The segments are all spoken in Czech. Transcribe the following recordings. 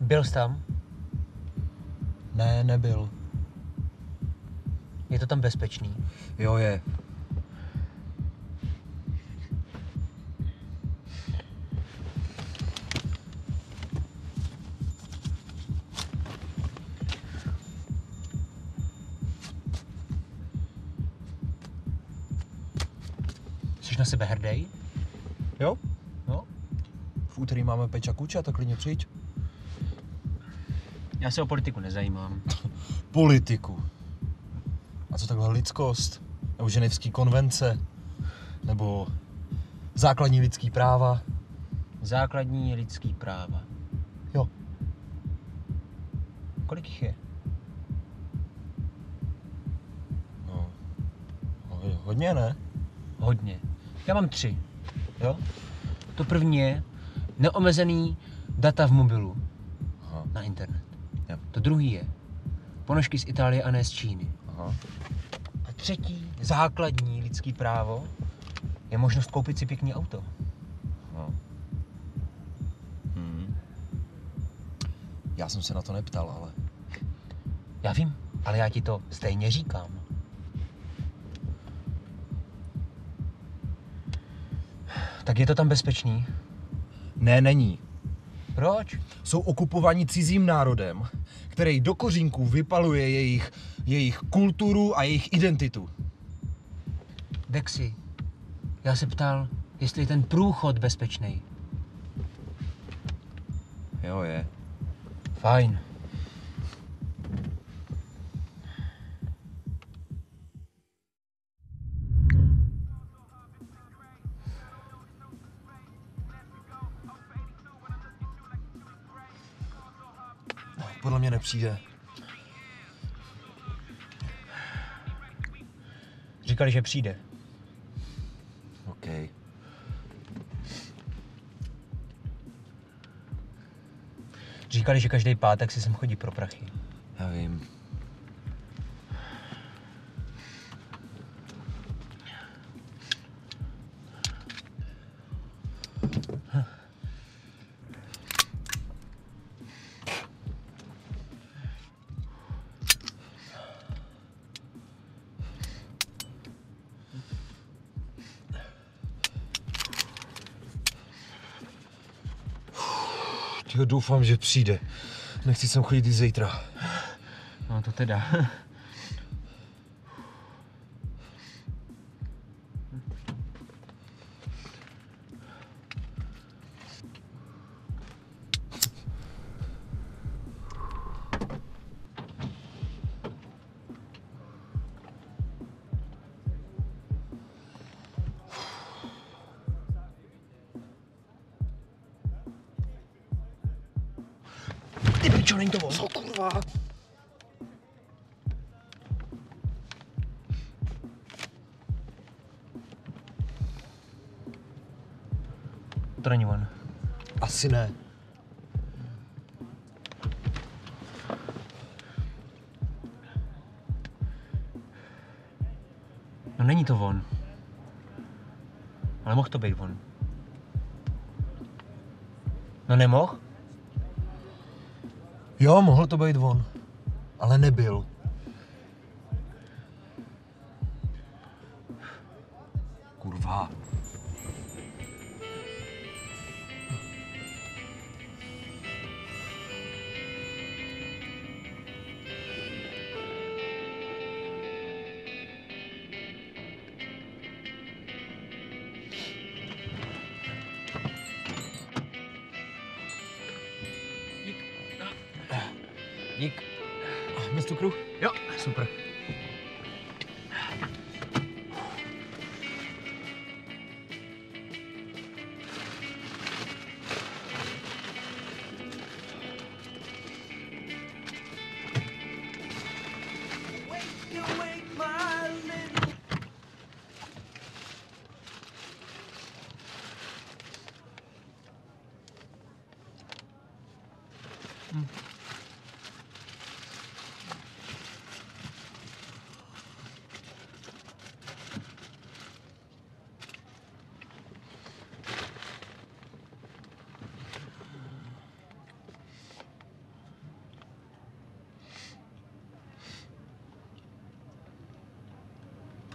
Byl jsi tam? Ne, nebyl. Je to tam bezpečný? Jo, je. Jsi na sebe hrdej? Jo? No. V úterý máme Peča Kuča, tak klidně přijď. Já se o politiku nezajímám. Politiku. A co takhle lidskost? Nebo ženevský konvence? Nebo základní lidský práva? Základní lidský práva. Jo. Kolik jich je? No, hodně ne? Hodně. Já mám 3. Jo? To první je neomezený data v mobilu. Aha. Na internet. Jo. To druhý je ponožky z Itálie a ne z Číny. Aha. A třetí základní lidský právo je možnost koupit si pěkný auto. No. Já jsem se na to neptal, ale... Já vím, ale já ti to stejně říkám. Tak je to tam bezpečný? Ne, není. Proč? Jsou okupovaní cizím národem, který do kořínků vypaluje jejich kulturu a jejich identitu. Dexy, já se ptal, jestli je ten průchod bezpečný. Jo, je. Fajn. Podle mě nepřijde. Říkali, že přijde. OK. Říkali, že každý pátek si sem chodí pro prachy. Já vím. Tyjo, doufám, že přijde. Nechci sem chodit i zítra. No to teda. Ty pičo, není to on. Co kurva? To není on. Asi ne. No není to on. Ale mohl to být on. No nemohl? Jo, mohl to být on. Ale nebyl. Kurva. Dík. Bez cukru? Jo, super.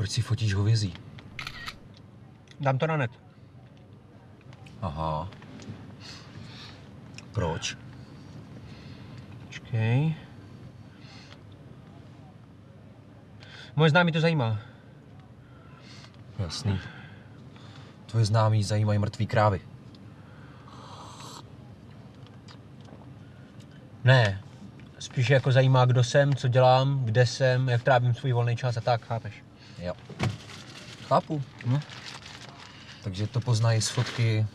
Proč si fotíš hovězí? Dám to na net. Aha. Proč? Počkej. Moje známí to zajímá. Jasný. Tvoje známí zajímají mrtvý krávy. Ne. Spíš jako zajímá, kdo jsem, co dělám, kde jsem, jak trávím svůj volný čas a tak, chápeš? Jo. Chápu. No. Takže to poznají z fotky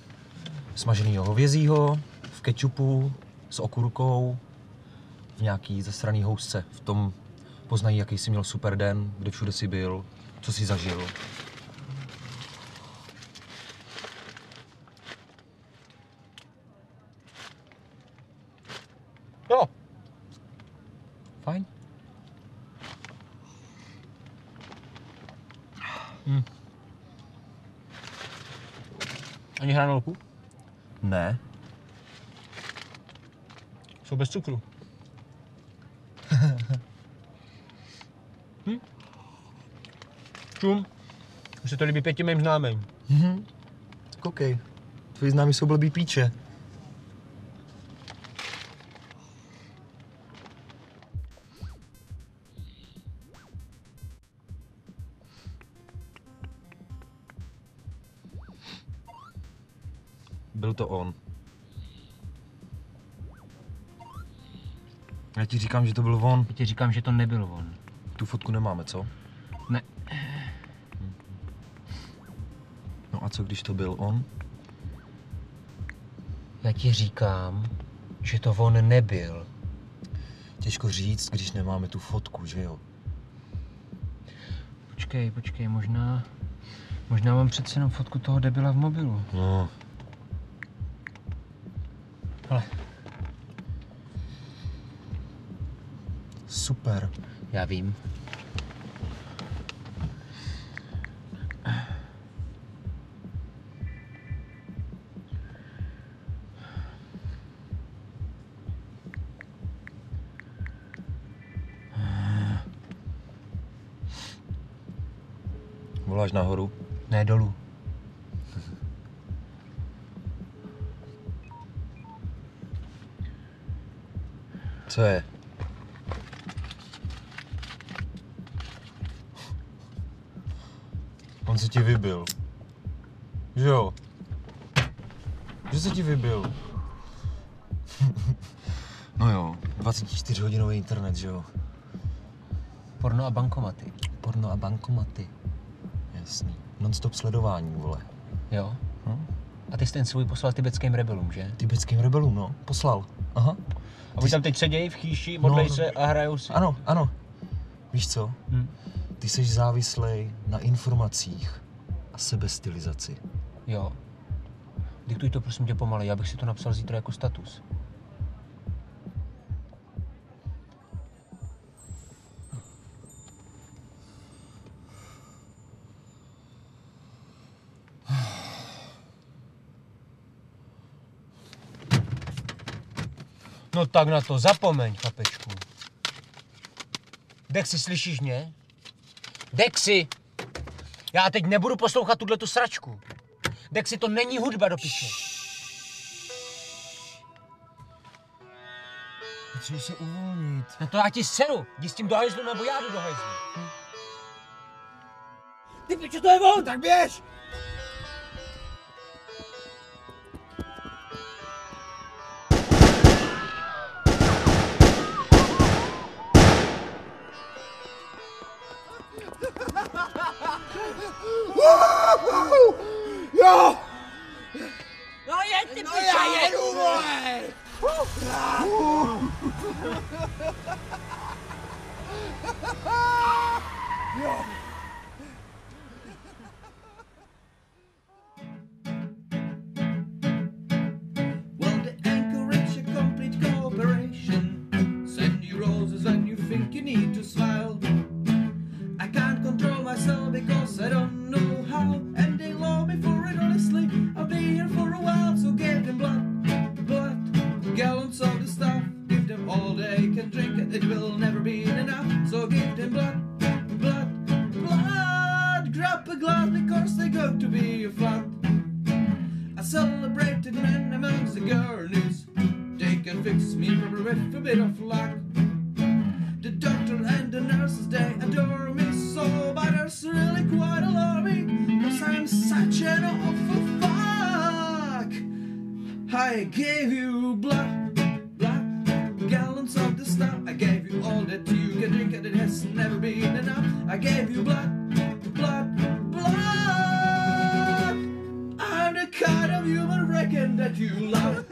smaženýho hovězího, v kečupu, s okurkou, v nějaký zasraný housce. V tom poznají, jaký jsi měl super den, kde všude jsi byl, co jsi zažil. Jo. Fajn. Ani hranolku? Ne. Jsou bez cukru. Čum. Už se to líbí 5 mým známým. Koukej. Tvoji známí jsou blbý píče. Byl to on. Já ti říkám, že to byl on. Já ti říkám, že to nebyl on. Tu fotku nemáme, co? Ne. No a co, když to byl on? Já ti říkám, že to on nebyl. Těžko říct, když nemáme tu fotku, že jo? Počkej, možná mám přece jenom fotku toho debila v mobilu. No. Hele. Super. Já vím. Voláš nahoru? Ne, dolů. Co je? On se ti vybil. Že jo? Že se ti vybil. No jo, 24-hodinový internet, že jo? Porno a bankomaty. Porno a bankomaty. Jasný. Non-stop sledování, vole. Jo. Hm? A ty jsi ten svůj poslal tibetským rebelům, že? Tibetským rebelům, no. Poslal. Aha. A oni tam teď sedějí v chýši, modlej se a hrajou si. Ano. Víš co? Hm. Ty jsi závislej na informacích a sebestylizaci. Jo. Diktuj to prosím tě pomalej, já bych si to napsal zítra jako status. No tak na to zapomeň, chlapečku. Dexy, slyšíš mě? Dexy! Já teď nebudu poslouchat tuhletu sračku. Dexy, to není hudba do piče. Potřebuji se uvolnit. No to já ti seru. Jdi s tím do hajzlu, nebo já jdu do hajzlu. Ty piče, to je on! Tak běž! Jo! No jeď, ty piče, já jeď! jedu, vole! Well, the Anchorage a complete cooperation. Send you roses when you think you need to smile. I can't control myself because I don't know how. And they love me for it honestly. I'll be here for a while, so give them blood, gallons of the stuff. Give them all they can drink, and it will never be enough. So give them blood. a glass because they're going to be a flood. I celebrated men amongst the girlies. They can fix me with a bit of luck. The doctor and the nurses, they adore me so, but it's really quite alarming, cause I'm such an awful fuck. I gave you blood, gallons of the stuff. I gave you all that you can drink and it has never been enough. I gave you blood. I'm the kind of human reckon that you love.